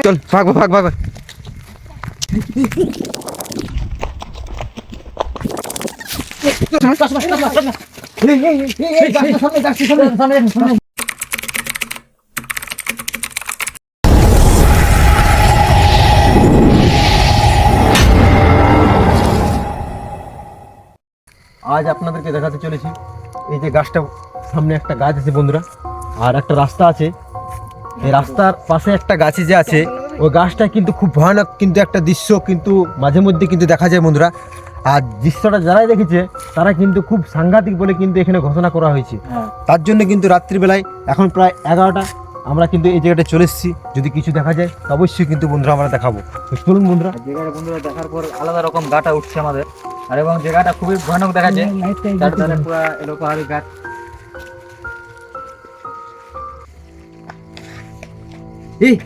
চল ভাগ ভাগ ভাগ। আজ আপনাদেরকে দেখাতে চলেছি এই যে গাছটা, সামনে একটা গাছ আছে বন্ধুরা, আর একটা রাস্তা আছে। এই রাস্তার পাশে একটা গাছে যে আছে ওই গাছটা কিন্তু খুব ভয়ানক কিন্তু একটা দৃশ্য কিন্তু মাঝে মধ্যে কিন্তু দেখা যায় বন্ধুরা। আর দৃশ্যটা যারাই দেখেছে তারা কিন্তু খুব সাংঘাতিক বলে কিন্তু এখানে ঘোষণা করা হয়েছে। তার জন্য কিন্তু রাত্রিবেলায় এখন প্রায় 11টা আমরা কিন্তু এই জায়গাটা চলে এসেছি। যদি কিছু দেখা যায় তো অবশ্যই কিন্তু বন্ধুরা আমরা দেখাবো। তো চলুন বন্ধুরা। জায়গাটা বন্ধুরা দেখার পর আলাদা রকম গাটা উঠছে আমাদের, আর এবং জায়গাটা খুবই ভয়ানক দেখা যায়। চারধারে পুরো এলো পাহাড়ি গাছ।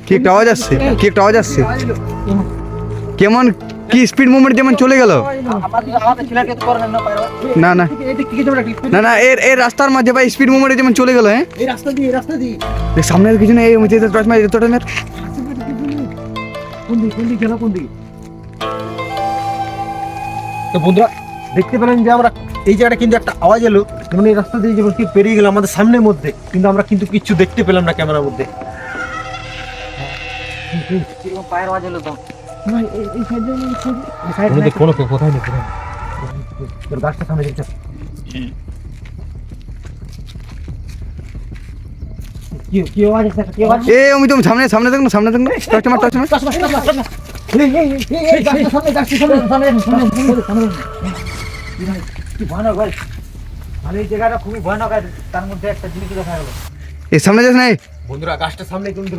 কি একটা আওয়াজ আসছে, কি একটা আওয়াজ আসছে, কেমন কি স্পিড মুভমেন্ট যেমন চলে গেল। না না না না, এর রাস্তার মাঝে ভাই স্পিড মুভমেন্ট যেমন চলে গেল। হ্যাঁ এই রাস্তা দিয়ে সামনে কিছু নেই, টর্চ মার কোন দিকে? তো বন্ধুরা দেখতে পেলেন যে আমরা এই জায়গাটা কিন্তু একটা আওয়াজ এলো, যেমন এই রাস্তা দিয়ে যেমন কি পেরিয়ে গেল আমাদের সামনের মধ্যে, কিন্তু আমরা কিন্তু কিচ্ছু দেখতে পেলাম না ক্যামেরার মধ্যে। পায়ের আওয়াজ এলো তো। কোথায় নেই গাছটা সামনে দেখতে কি আওয়াজ আছে? কি আওয়াজ? এ আমি তো সামনে সামনে দেখুন, সামনে দেখুন, টর্চ মার টর্চ মার। এই জায়গাটা খুবই ভয়ানক, তার মধ্যে একটা জিনিস দেখা গেল। এই সামনে যাস না। বন্ধুরা গাছটা সামনে কিন্তু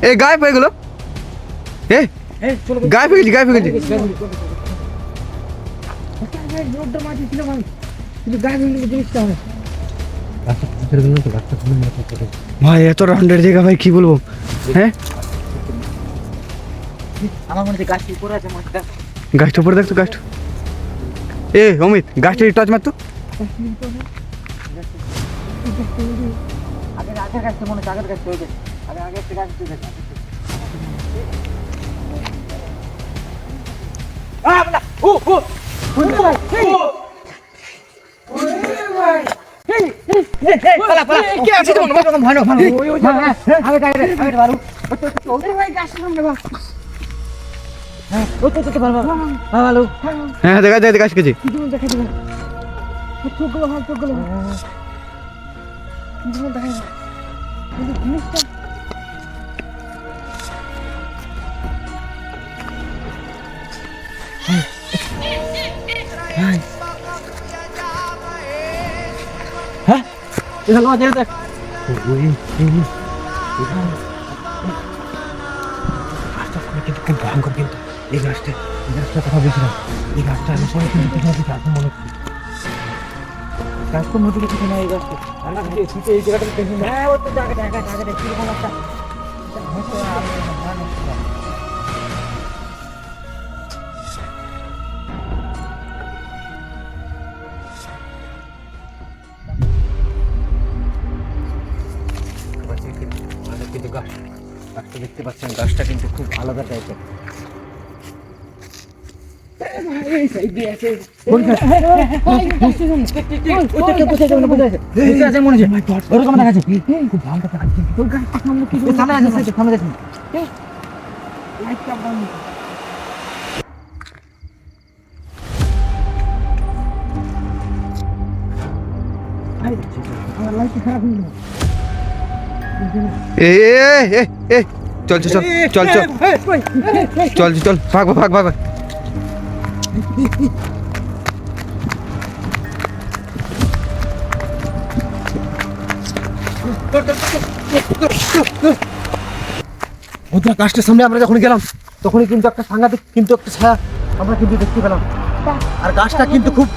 এ গায়েব হয়ে গেল। এ গায়েব হয়ে গেছি, গায়েব হয়ে গেছি। ভাই এত রাউন্ডের জায়গা ভাই কি বলবো। হ্যাঁ আমার মনে হচ্ছে গাছটি উপরে আছে, মনে হচ্ছে। গাছটা উপরে দেখতো, গাছটা। এ অমিত গাছটা টচ মারতো। আগের গাছটা মনে হচ্ছে, আগের গাছটা ওই যে আগে একটা গাছ ছিল। হ্যাঁ দেখা যায়, গাছ কেজি। খুব ভয়ঙ্কর কিন্তু এই গাছটা কথা বলছিলাম। এই গাছটা আমি সবাই কিন্তু মনে হচ্ছে গাছ তো মোটে কিছু না, এই গাছটা এই জায়গাটা। হ্যাঁ ওই তো জায়গাটা কিরকম একটা কিন্তু গাছটা দেখতে পাচ্ছেন, গাছটা কিন্তু খুব আলাদা টাইপের। এ এ এ চল চল চল চল চল চল ভাগ ভাগ ভাগ। বন্ধুরা গাছটার সামনে আমরা যখন গেলাম তখনই কিন্তু একটা সাংঘাতিক কিন্তু একটা ছায়া আমরা কিন্তু দেখতে পেলাম। আর গাছটা কিন্তু খুব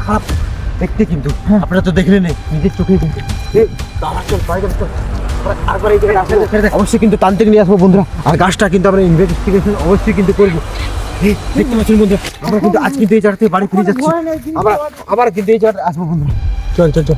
খারাপ দেখতে, কিন্তু আপনারা তো দেখলেন নিজের চোখে কিন্তু। অবশ্যই কিন্তু তান্ত্রিক নিয়ে আসবো বন্ধুরা। আর গাছটা কিন্তু আমরা ইনভেস্টিগেশন অবশ্যই কিন্তু করবো। দেখতে পাচ্ছেন বন্ধুরা, আমরা কিন্তু আজ কিন্তু এই জায়গা থেকে বাড়ি ফিরে যাচ্ছি। আমরা আবার কিন্তু এই জায়গাটা আসবো বন্ধুরা। চল চল চল।